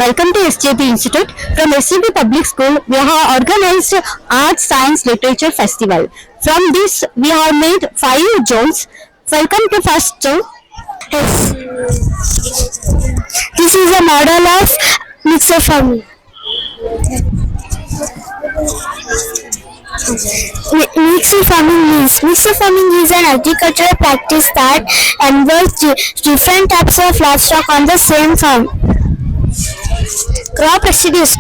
Welcome to SJP Institute. From SJP Public School, we have organized Art, Science, Literature Festival. From this, we have made 5 zones. Welcome to first zone. Yes. This is a model of mixer farming. Mixer farming is an agricultural practice that involves different types of livestock on the same farm. Crop residues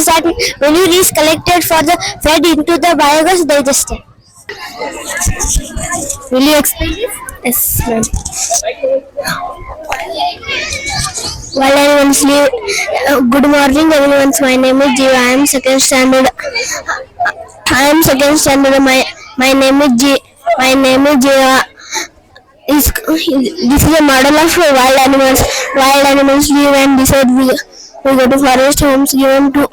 are manure collected for the fed into the biogas digester. Will you explain this? Yes, ma'am. While animals live, good morning everyone. My name is Jiva. I am second standard. My name is Jiva. This is a model of wild animals. Wild animals live and decide. We go to forest. Homes given to.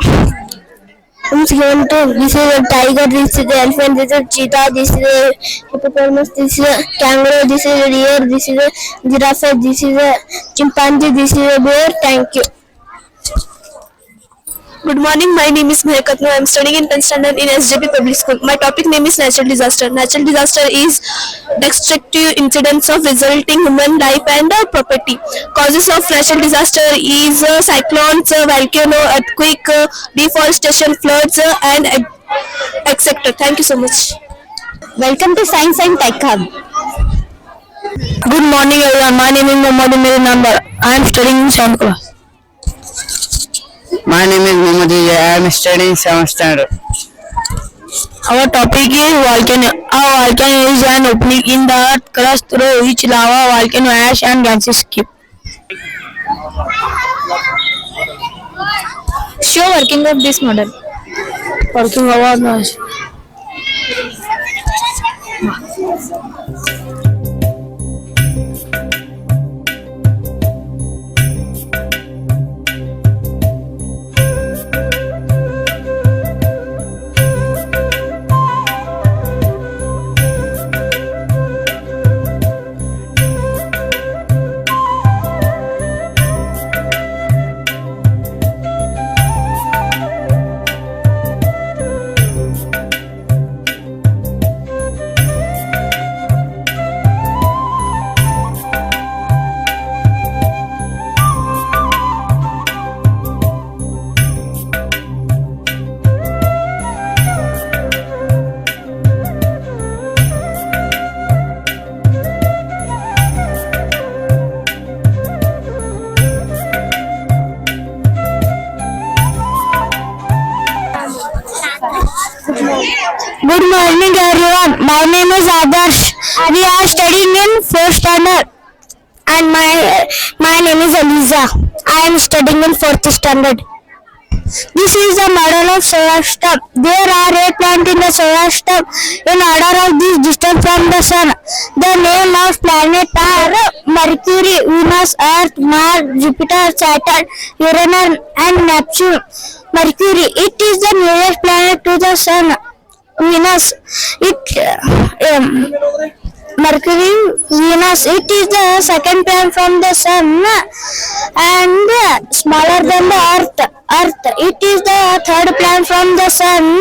This is a tiger. This is the elephant. This is a cheetah. This is a hippopotamus. This is a kangaroo. This is a deer. This is a giraffe. This is a chimpanzee. This is a bear. Thank you. Good morning, my name is Mehakatnu. I am studying in 10th standard in SJP Public School. My topic name is natural disaster. Natural disaster is destructive incidents of resulting human life and property. Causes of natural disaster is cyclones, volcano, earthquake, deforestation, floods and etc. Thank you so much. Welcome to Science and Tech Hub. Good morning everyone. My name is Mohammad Umar Nambar. I am studying in 7th class. My name is Mohammad Ija. I am studying 7th standard. Our topic is volcano. A volcano is an opening in the earth crust through which lava, volcano ash and gases escape. Show working of this model. Working awareness. Good morning everyone. My name is Adarsh. We are studying in 4th standard. And my name is Eliza. I am studying in 4th standard. This is a model of solar system. There are 8 planets in the solar system in order of this distance from the sun. The name of planets are Mercury, Venus, Earth, Mars, Jupiter, Saturn, Uranus and Neptune. Mercury, it is the nearest planet to the sun. Venus, Mercury, Venus, it is the second planet from the sun and smaller than the Earth. Earth, it is the third planet from the sun.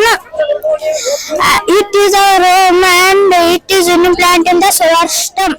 It is our home and it is unique planet in the solar system.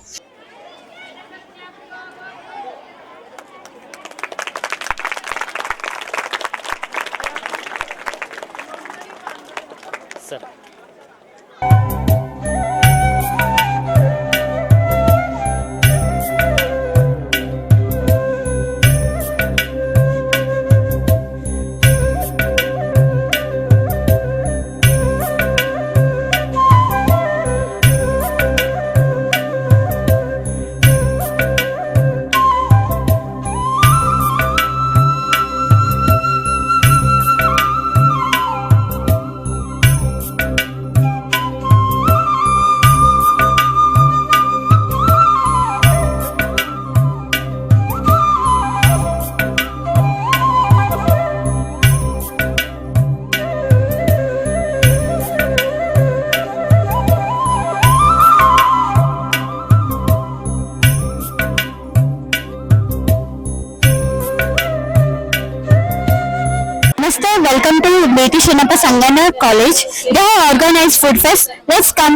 Shinappa Sangana College. They have organized food fest. Let's come.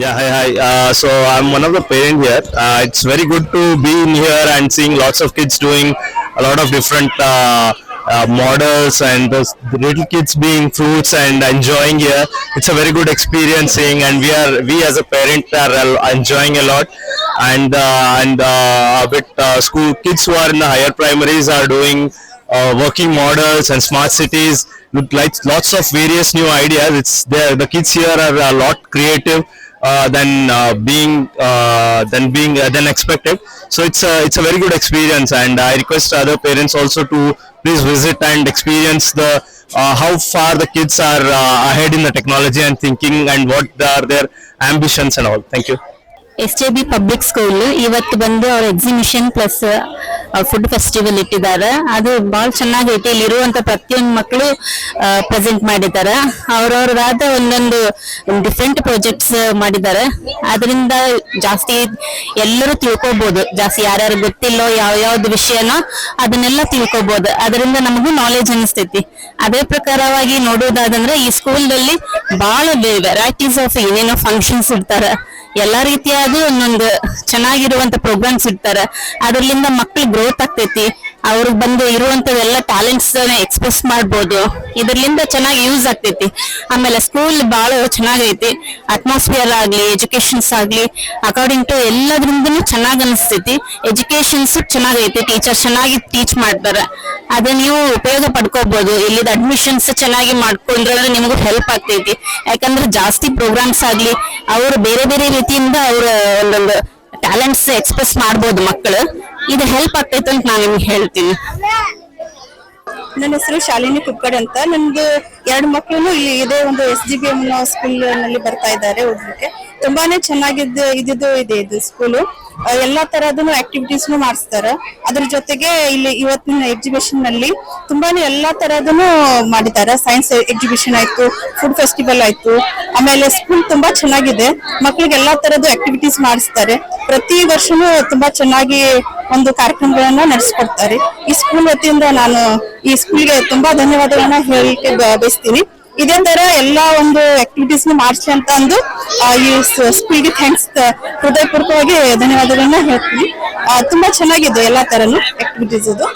Yeah, hi. So I'm one of the parent here. It's very good to be in here and seeing lots of kids doing a lot of different models and the little kids being fruits and enjoying here. It's a very good experience seeing, and we as a parent are enjoying a lot. And with school kids who are in the higher primaries are doing working models and smart cities with lots of various new ideas. It's there. The kids here are a lot creative than expected. So it's a very good experience, and I request other parents also to please visit and experience the how far the kids are ahead in the technology and thinking, and what are their ambitions and all. Thank you. SJB public school ಇವತ್ತು ಬಂದು ಅವ್ರ exhibition plus food festival ಇಟ್ಟಿದ್ದಾರೆ. ಅದು ಬಹಳ ಚೆನ್ನಾಗೈತೆ. ಇಲ್ಲಿರುವಂತ ಪ್ರತಿಯೊಂದು ಮಕ್ಕಳು present ಮಾಡಿದ್ದಾರೆ. ಅವ್ರವ್ರದಾದ ಒಂದೊಂದು ಡಿಫ್ರೆಂಟ್ ಪ್ರಾಜೆಕ್ಟ್ಸ್ ಮಾಡಿದ್ದಾರೆ. ಅದರಿಂದ ಜಾಸ್ತಿ ಎಲ್ಲರೂ ತಿಳ್ಕೊಬಹುದು. ಜಾಸ್ತಿ ಯಾರ್ಯಾರು ಗೊತ್ತಿಲ್ಲೋ ಯಾವ್ಯಾವ್ದು ವಿಷಯನೋ ಅದನ್ನೆಲ್ಲ ತಿಳ್ಕೊಬಹುದು. ಅದರಿಂದ ನಮಗೂ ನಾಲೆಜ್ ಅನಿಸ್ತೈತಿ. ಅದೇ ಪ್ರಕಾರವಾಗಿ ನೋಡೋದಾದಂದ್ರೆ ಈ ಸ್ಕೂಲ್ನಲ್ಲಿ ಬಹಳ ವೆರೈಟೀಸ್ ಆಫ್ ಏನೇನೋ ಫಂಕ್ಷನ್ಸ್ ಇರ್ತಾರೆ. ಎಲ್ಲಾ ರೀತಿಯಾದ ಒಂದೊಂದು ಚೆನ್ನಾಗಿರುವಂತ ಪ್ರೋಗ್ರಾಮ್ಸ್ ಇರ್ತಾರೆ. ಅದರಿಂದ ಮಕ್ಳು ಗ್ರೋತ್ ಆಗ್ತೈತಿ. ಅವ್ರಿಗೆ ಬಂದು ಇರುವಂತದೆಲ್ಲ ಟ್ಯಾಲೆಂಟ್ಸ್ ಎಕ್ಸ್ಪ್ರೆಸ್ ಮಾಡ್ಬೋದು. ಇದರಿಂದ ಚೆನ್ನಾಗಿ ಯೂಸ್ ಆಗ್ತೈತಿ. ಆಮೇಲೆ ಸ್ಕೂಲ್ ಬಹಳ ಚೆನ್ನಾಗೈತಿ. ಅಟ್ಮಾಸ್ಫಿಯರ್ ಆಗ್ಲಿ, ಎಜುಕೇಶನ್ಸ್ ಆಗ್ಲಿ, ಅಕಾರ್ಡಿಂಗ್ ಟು ಎಲ್ಲದ್ರಿಂದನೂ ಚೆನ್ನಾಗ್ ಅನಿಸ್ತೈತಿ. ಎಜುಕೇಶನ್ಸ್ ಚೆನ್ನಾಗೈತಿ. ಟೀಚರ್ ಚೆನ್ನಾಗಿ ಟೀಚ್ ಮಾಡ್ತಾರೆ. ಅದ ನೀವು ಉಪಯೋಗ ಪಡ್ಕೋಬಹುದು. ಇಲ್ಲಿದ ಅಡ್ಮಿಷನ್ಸ್ ಚೆನ್ನಾಗಿ ಮಾಡ್ಕೊಂಡ್ರೆ ನಿಮಗೂ ಹೆಲ್ಪ್ ಆಗ್ತೈತಿ. ಯಾಕಂದ್ರೆ ಜಾಸ್ತಿ ಪ್ರೋಗ್ರಾಮ್ಸ್ ಆಗ್ಲಿ, ಅವ್ರು ಬೇರೆ ಬೇರೆ ರೀತಿಯಿಂದ ಅವ್ರ ಒಂದೊಂದು ಟ್ಯಾಲೆಂಟ್ಸ್ ಎಕ್ಸ್ಪ್ರೆಸ್ ಮಾಡ್ಬೋದು ಮಕ್ಕಳು. ಇದು ಹೆಲ್ಪ್ ಆಗ್ತೈತೆ ಅಂತ ನಾನು ನಿಮ್ಗೆ ಹೇಳ್ತೀನಿ. ನನ್ನ ಹೆಸರು ಶಾಲಿನಿ ಕುಕ್ಕಡ್ ಅಂತ. ನಂದು 2 ಮಕ್ಕಳು ಇಲ್ಲಿ ಇದೇ ಒಂದು SGBM ಸ್ಕೂಲ್ ನಲ್ಲಿ ಬರ್ತಾ ಇದ್ದಾರೆ ಓದ್ಲಿಕ್ಕೆ. ತುಂಬಾನೇ ಚೆನ್ನಾಗಿದ್ದು ಇದು ಸ್ಕೂಲು. ಎಲ್ಲಾ ತರದನು ಆಕ್ಟಿವಿಟೀಸ್ ಮಾಡಿಸ್ತಾರೆ. ಅದ್ರ ಜೊತೆಗೆ ಇಲ್ಲಿ ಇವತ್ತಿನ ಎಕ್ಸಿಬಿಷನ್ ನಲ್ಲಿ ತುಂಬಾನೇ ಎಲ್ಲಾ ತರದನು ಮಾಡಿದ್ದಾರೆ. ಸೈನ್ಸ್ ಎಕ್ಸಿಬಿಷನ್ ಆಯ್ತು, ಫುಡ್ ಫೆಸ್ಟಿವಲ್ ಆಯ್ತು. ಆಮೇಲೆ ಸ್ಕೂಲ್ ತುಂಬಾ ಚೆನ್ನಾಗಿದೆ. ಮಕ್ಕಳಿಗೆ ಎಲ್ಲಾ ತರದ ಆಕ್ಟಿವಿಟೀಸ್ ಮಾಡಿಸ್ತಾರೆ. ಪ್ರತಿ ವರ್ಷನೂ ತುಂಬಾ ಚೆನ್ನಾಗಿ ಒಂದು ಕಾರ್ಯಕ್ರಮಗಳನ್ನ ನಡೆಸ್ಕೊಡ್ತಾರೆ. ಈ ಸ್ಕೂಲ್ ವತಿಯಿಂದ ನಾನು ಈ ಸ್ಕೂಲ್ಗೆ ತುಂಬಾ ಧನ್ಯವಾದಗಳನ್ನ ಹೇಳಲಿಕ್ಕೆ ಬಯಸ್ತೀನಿ. ಇದೇ ತರ ಎಲ್ಲಾ ಒಂದು ಆಕ್ಟಿವಿಟೀಸ್ ಮಾಡಿಸಿ ಅಂತ ಅಂದು ಈ ಸ್ಕೂಲ್ಗೆ ಥ್ಯಾಂಕ್ಸ್ ಹೃದಯಪೂರ್ವಕವಾಗಿ ಧನ್ಯವಾದಗಳನ್ನ ಹೇಳ್ತೀನಿ. ತುಂಬಾ ಚೆನ್ನಾಗಿದೆ ಎಲ್ಲಾ ತರನು ಆಕ್ಟಿವಿಟೀಸ್. ಇದು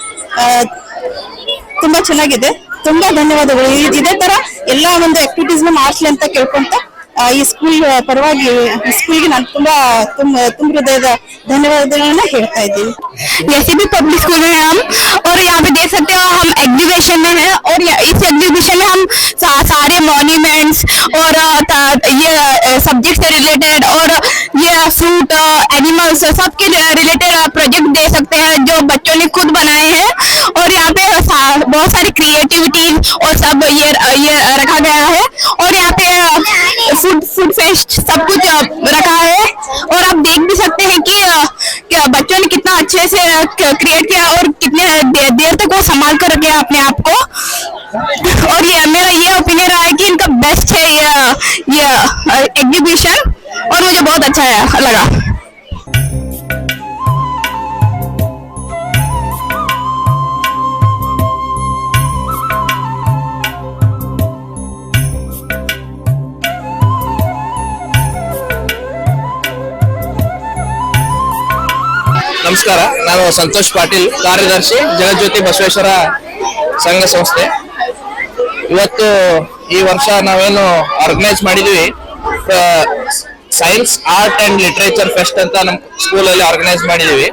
ತುಂಬಾ ಚೆನ್ನಾಗಿದೆ. ತುಂಬಾ ಧನ್ಯವಾದಗಳು. ಇದೇ ತರ ಎಲ್ಲಾ ಒಂದು ಆಕ್ಟಿವಿಟೀಸ್ ಮಾಡಿಸ್ಲಿ ಅಂತ ಕೇಳ್ಕೊಂತ ಈ ಸ್ಕೂಲ್ ಪರವಾಗಿ ಸ್ಕೂಲ್ಗೆ ನಾನು ತುಂಬಾ ಹೃದಯದ ಧन्यवाद ಹೇಳ್ತಾ ಇದ್ದೀನಿ. जैसे भी पब्लिक स्कूल में हम और यहाँ पे देख सकते हो हम एग्जीबिशन में हैं और इस एग्जीबिशन में हम सारे मॉन्यूमेंट्स और ये सब्जेक्ट से रिलेटेड और ये फ्रूट एनिमल्स सबके रिलेटेड प्रोजेक्ट दे सकते हैं जो बच्चों ने खुद बनाए हैं. और यहाँ पे बहुत सारी क्रिएटिविटी और सब ये रखा गया है. और यहाँ पे फूड फेस्ट सब कुछ रखा है. और आप देख भी सकते हैं कि बच्चों ने कितना अच्छे से क्रिएट किया और कितने देर तक वो संभाल कर रखे अपने आप को. और ये मेरा ये ओपिनियन रहा है कि इनका बेस्ट है ये एग्जीबिशन और मुझे बहुत अच्छा लगा. ನಮಸ್ಕಾರ, ನಾನು ಸಂತೋಷ್ ಪಾಟೀಲ್, ಕಾರ್ಯದರ್ಶಿ ಜಗಜ್ಯೋತಿ ಬಸವೇಶ್ವರ ಸಂಘ ಸಂಸ್ಥೆ. ಇವತ್ತು ಈ ವರ್ಷ ನಾವೇನು ಆರ್ಗನೈಸ್ ಮಾಡಿದ್ವಿ, science art and literature fest ಅಂತ ನಮ್ಮ ಸ್ಕೂಲಲ್ಲಿ ಆರ್ಗನೈಸ್ ಮಾಡಿದೀವಿ.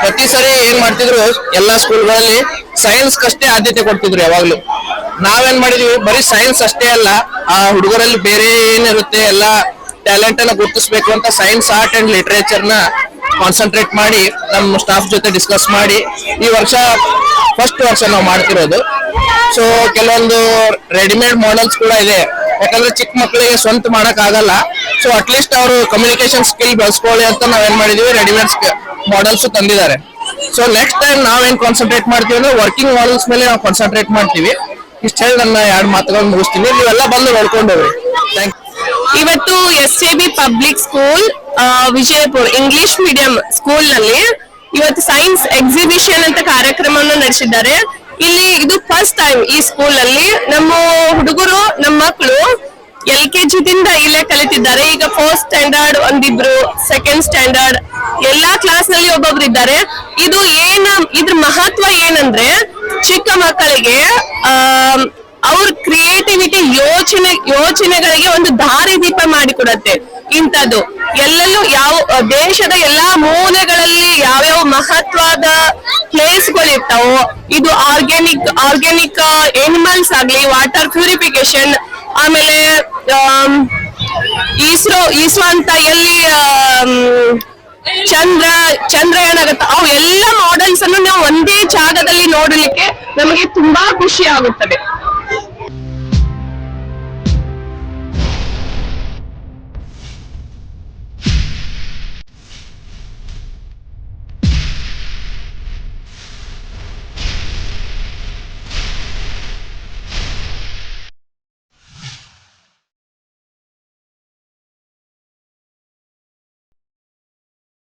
ಪ್ರತಿ ಸರಿ ಏನ್ ಮಾಡ್ತಿದ್ರು, ಎಲ್ಲಾ ಸ್ಕೂಲ್ಗಳಲ್ಲಿ ಸೈನ್ಸ್ ಕಷ್ಟೇ ಆದ್ಯತೆ ಕೊಡ್ತಿದ್ರು ಯಾವಾಗ್ಲೂ. ನಾವೇನ್ ಮಾಡಿದ್ವಿ, ಬರೀ ಸೈನ್ಸ್ ಅಷ್ಟೇ ಅಲ್ಲ, ಆ ಹುಡುಗರಲ್ಲಿ ಬೇರೆ ಏನಿರುತ್ತೆ ಎಲ್ಲ ಟ್ಯಾಲೆಂಟ್ ಅನ್ನ ಗುರುತಿಸ್ಬೇಕು ಅಂತ ಸೈನ್ಸ್ ಆರ್ಟ್ ಅಂಡ್ ಲಿಟರೇಚರ್ ನ ಕಾನ್ಸಂಟ್ರೇಟ್ ಮಾಡಿ ನಮ್ಮ ಸ್ಟಾಫ್ ಜೊತೆ ಡಿಸ್ಕಸ್ ಮಾಡಿ ಈ ವರ್ಷ ಫಸ್ಟ್ ವರ್ಷ ನಾವು ಮಾಡ್ತಿರೋದು. ಸೊ ಕೆಲವೊಂದು ರೆಡಿಮೇಡ್ ಮಾಡೆಲ್ಸ್ ಕೂಡ ಇದೆ, ಯಾಕಂದ್ರೆ ಚಿಕ್ಕ ಮಕ್ಕಳಿಗೆ ಸ್ವಂತ ಮಾಡಕ್ ಆಗಲ್ಲ. ಸೊ ಅಟ್ಲೀಸ್ಟ್ ಅವರು ಕಮ್ಯುನಿಕೇಶನ್ ಸ್ಕಿಲ್ ಬೆಳೆಸ್ಕೊಳ್ಳಿ ಅಂತ ನಾವೇನ್ ಮಾಡಿದೀವಿ, ರೆಡಿಮೇಡ್ ಮಾಡೆಲ್ಸ್ ತಂದಿದ್ದಾರೆ. ಸೊ ನೆಕ್ಸ್ಟ್ ಟೈಮ್ ನಾವೇನ್ ಕಾನ್ಸಂಟ್ರೇಟ್ ಮಾಡ್ತೀವಿ ಅಂದ್ರೆ ವರ್ಕಿಂಗ್ ಮಾಡೆಲ್ಸ್ ಮೇಲೆ ನಾವು ಕಾನ್ಸಂಟ್ರೇಟ್ ಮಾಡ್ತೀವಿ. ಇಷ್ಟ ಹೇಳಿ ನನ್ನ 2 ಮಾತುಗಳನ್ನು ಮುಗಿಸ್ತೀನಿ. ನೀವೆಲ್ಲ ಬಂದು ನೋಡ್ಕೊಂಡು ಹೋಗ್ರಿ. Thank you. ಇವತ್ತು SJB public school Vijayapura English medium school ನಲ್ಲಿ ಇವತ್ತು ಸೈನ್ಸ್ ಎಕ್ಸಿಬಿಷನ್ ಅಂತ ಕಾರ್ಯಕ್ರಮವನ್ನು ನಡೆಸಿದ್ದಾರೆ. ಇಲ್ಲಿ ಇದು ಫಸ್ಟ್ ಟೈಮ್ ಈ ಸ್ಕೂಲ್ ಅಲ್ಲಿ ನಮ್ಮ ಹುಡುಗರು, ನಮ್ಮ ಮಕ್ಕಳು LKG ದಿಂದ ಇಲ್ಲೇ ಕಲಿತಿದ್ದಾರೆ. ಈಗ 4th ಸ್ಟ್ಯಾಂಡರ್ಡ್ ಒಂದಿಬ್ರು, 2nd ಸ್ಟ್ಯಾಂಡರ್ಡ್ ಎಲ್ಲಾ ಕ್ಲಾಸ್ ನಲ್ಲಿ ಒಬ್ಬೊಬ್ರು ಇದ್ದಾರೆ. ಇದು ಇದ್ರ ಮಹತ್ವ ಏನಂದ್ರೆ, ಚಿಕ್ಕ ಮಕ್ಕಳಿಗೆ ಅವ್ರ ಕ್ರಿಯೇಟಿವಿಟಿ ಯೋಚನೆಗಳಿಗೆ ಒಂದು ದಾರಿದೀಪ ಮಾಡಿಕೊಡತ್ತೆ. ಇಂಥದ್ದು ಎಲ್ಲೆಲ್ಲೂ ದೇಶದ ಎಲ್ಲಾ ಮೂಲೆಗಳಲ್ಲಿ ಯಾವ್ಯಾವ ಮಹತ್ವದ ಪ್ಲೇಸ್ಗಳು ಇರ್ತಾವೋ, ಇದು ಆರ್ಗ್ಯಾನಿಕ್ ಎನಿಮಲ್ಸ್ ಆಗ್ಲಿ, ವಾಟರ್ ಪ್ಯೂರಿಫಿಕೇಶನ್, ಆಮೇಲೆ ಇಸ್ರೋ ಅಂತ ಎಲ್ಲಿ ಚಂದ್ರಯಾನ ಆಗತ್ತ, ಅವು ಎಲ್ಲ ಮಾಡೆಲ್ಸ್ ಅನ್ನು ನಾವು ಒಂದೇ ಜಾಗದಲ್ಲಿ ನೋಡಲಿಕ್ಕೆ ನಮಗೆ ತುಂಬಾ ಖುಷಿ ಆಗುತ್ತದೆ.